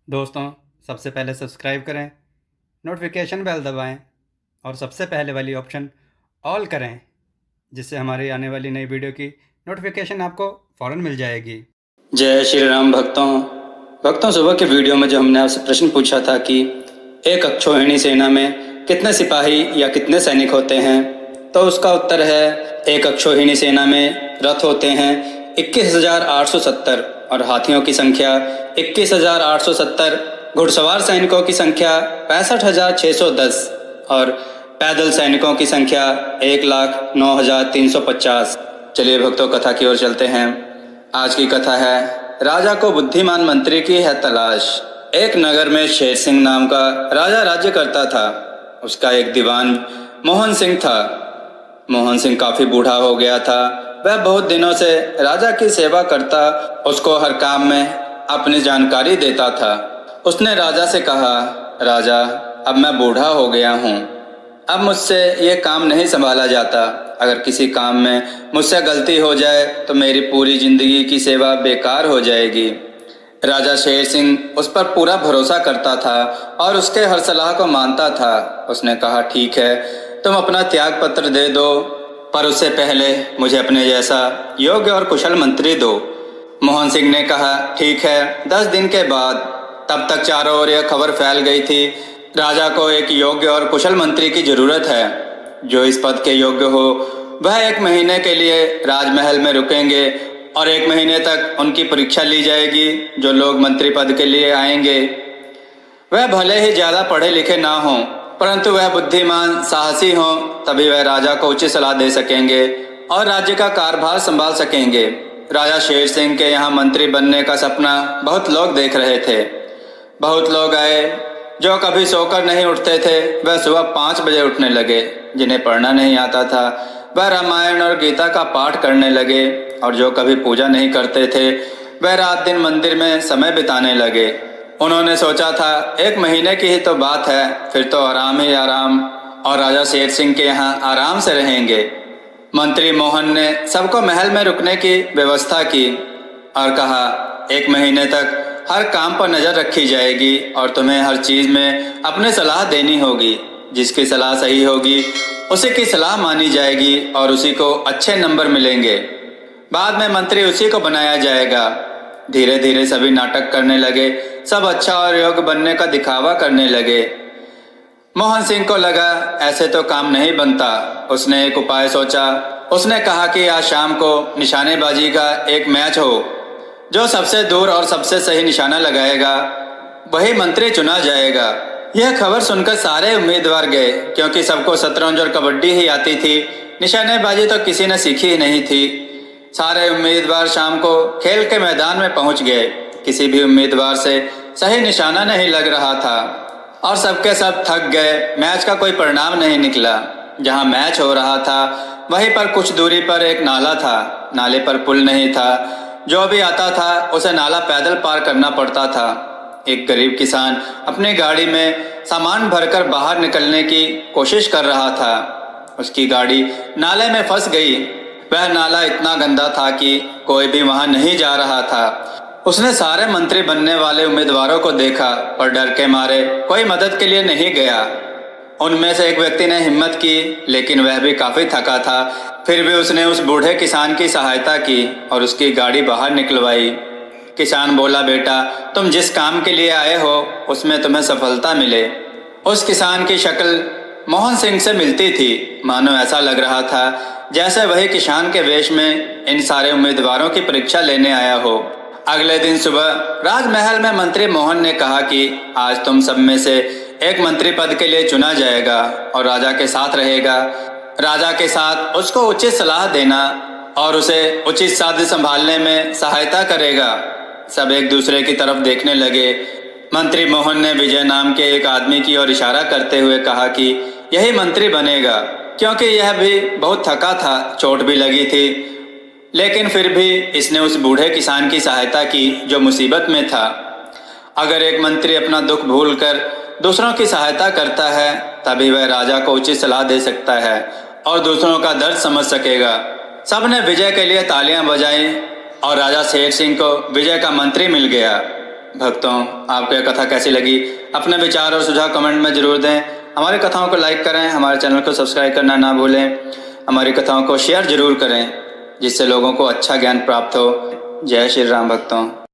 दोस्तों, सबसे पहले सब्सक्राइब करें, नोटिफिकेशन बेल दबाएं और सबसे पहले वाली ऑप्शन ऑल करें, जिससे हमारी आने वाली नई वीडियो की नोटिफिकेशन आपको फ़ौरन मिल जाएगी। जय श्री राम भक्तों सुबह के वीडियो में जो हमने आपसे प्रश्न पूछा था कि एक अक्षौहिणी सेना में कितने सिपाही या कितने सैनिक होते हैं, तो उसका उत्तर है एक अक्षौहिणी सेना में रथ होते हैं 21,870 और हाथियों की संख्या 21,870, घुड़सवार सैनिकों की संख्या 65,610 और पैदल सैनिकों की संख्या 1,09,350। चलिए भक्तों, कथा की ओर चलते हैं। आज की कथा है राजा को बुद्धिमान मंत्री की है तलाश। एक नगर में शेर सिंह नाम का राजा राज्य करता था। उसका एक दीवान मोहन सिंह था। मोहन सिंह काफी बूढ़ा हो गया था। वह बहुत दिनों से राजा की सेवा करता, उसको हर काम में अपनी जानकारी देता था। उसने राजा से कहा, राजा, अब मैं बूढ़ा हो गया हूँ, अब मुझसे ये काम नहीं संभाला जाता। अगर किसी काम में मुझसे गलती हो जाए तो मेरी पूरी जिंदगी की सेवा बेकार हो जाएगी। राजा शेर सिंह उस पर पूरा भरोसा करता था और उसके हर सलाह को मानता था। उसने कहा, ठीक है, तुम अपना त्याग पत्र दे दो, पर उससे पहले मुझे अपने जैसा योग्य और कुशल मंत्री दो। मोहन सिंह ने कहा, ठीक है, 10 दिन के बाद। तब तक चारों ओर यह खबर फैल गई थी, राजा को एक योग्य और कुशल मंत्री की जरूरत है। जो इस पद के योग्य हो वह 1 महीने के लिए राजमहल में रुकेंगे और 1 महीने तक उनकी परीक्षा ली जाएगी। जो लोग मंत्री पद के लिए आएंगे वह भले ही ज्यादा पढ़े लिखे ना हों, परंतु वह बुद्धिमान साहसी हों, तभी वह राजा को उचित सलाह दे सकेंगे और राज्य का कार्यभार संभाल सकेंगे। राजा शेर सिंह के यहाँ मंत्री बनने का सपना बहुत लोग देख रहे थे। बहुत लोग आए। जो कभी सोकर नहीं उठते थे वह सुबह 5 बजे उठने लगे। जिन्हें पढ़ना नहीं आता था वह रामायण और गीता का पाठ करने लगे और जो कभी पूजा नहीं करते थे वह रात दिन मंदिर में समय बिताने लगे। उन्होंने सोचा था 1 महीने की ही तो बात है, फिर तो आराम ही आराम, और राजा शेर सिंह के यहाँ आराम से रहेंगे। मंत्री मोहन ने सबको महल में रुकने की व्यवस्था की और कहा, 1 महीने तक हर काम पर नजर रखी जाएगी और तुम्हें हर चीज में अपनी सलाह देनी होगी। जिसकी सलाह सही होगी उसी की सलाह मानी जाएगी और उसी को अच्छे नंबर मिलेंगे। बाद में मंत्री उसी को बनाया जाएगा। धीरे धीरे सभी नाटक करने लगे। सब अच्छा और योग्य बनने का दिखावा करने लगे। मोहन सिंह को लगा ऐसे तो काम नहीं बनता। उसने एक उपाय सोचा। उसने कहा कि आज शाम को निशानेबाजी का एक मैच हो। जो सबसे दूर और सबसे सही निशाना लगाएगा वही मंत्री चुना जाएगा। यह खबर सुनकर सारे उम्मीदवार गए, क्योंकि सबको शतरंज और कबड्डी ही आती थी। निशानेबाजी तो किसी ने सीखी ही नहीं थी। सारे उम्मीदवार शाम को खेल के मैदान में पहुंच गए। किसी भी उम्मीदवार से सही निशाना नहीं लग रहा था और सबके सब थक गए। मैच का कोई परिणाम नहीं निकला। जहां मैच हो रहा था वहीं पर कुछ दूरी पर एक नाला था। नाले पर पुल नहीं था। जो भी आता था उसे नाला पैदल पार करना पड़ता था। एक गरीब किसान अपनी गाड़ी में सामान भरकर बाहर निकलने की कोशिश कर रहा था। उसकी गाड़ी नाले में फंस गई। वह नाला इतना गंदा था कि कोई भी वहां नहीं जा रहा था। उसने सारे मंत्री बनने वाले उम्मीदवारों को देखा, पर डर के मारे कोई मदद के लिए नहीं गया। उनमें से एक व्यक्ति ने हिम्मत की, लेकिन वह भी काफी थका था। फिर भी उसने उस बूढ़े किसान की सहायता की और उसकी गाड़ी बाहर निकलवाई। किसान बोला, बेटा, तुम जिस काम के लिए आए हो उसमें तुम्हें सफलता मिले। उस किसान की शक्ल मोहन सिंह से मिलती थी। मानो ऐसा लग रहा था जैसे वही किसान के वेश में इन सारे उम्मीदवारों की परीक्षा लेने आया हो। अगले दिन सुबह राजमहल में मंत्री मोहन ने कहा कि आज तुम सब में से एक मंत्री पद के लिए चुना जाएगा और राजा के साथ रहेगा। राजा के साथ उसको उचित सलाह देना और उसे उचित साध्य संभालने में सहायता करेगा। सब एक दूसरे की तरफ देखने लगे। मंत्री मोहन ने विजय नाम के एक आदमी की ओर इशारा करते हुए कहा कि यही मंत्री बनेगा, क्योंकि यह भी बहुत थका था, चोट भी लगी थी, लेकिन फिर भी इसने उस बूढ़े किसान की सहायता की जो मुसीबत में था। अगर एक मंत्री अपना दुख भूलकर दूसरों की सहायता करता है तभी वह राजा को उचित सलाह दे सकता है और दूसरों का दर्द समझ सकेगा। सबने विजय के लिए तालियां बजाई और राजा शेर सिंह को विजय का मंत्री मिल गया। भक्तों, आपको यह कथा कैसी लगी? अपने विचार और सुझाव कमेंट में जरूर दें। हमारी कथाओं को लाइक करें, हमारे चैनल को सब्सक्राइब करना ना भूलें। हमारी कथाओं को शेयर जरूर करें, जिससे लोगों को अच्छा ज्ञान प्राप्त हो। जय श्री राम भक्तों।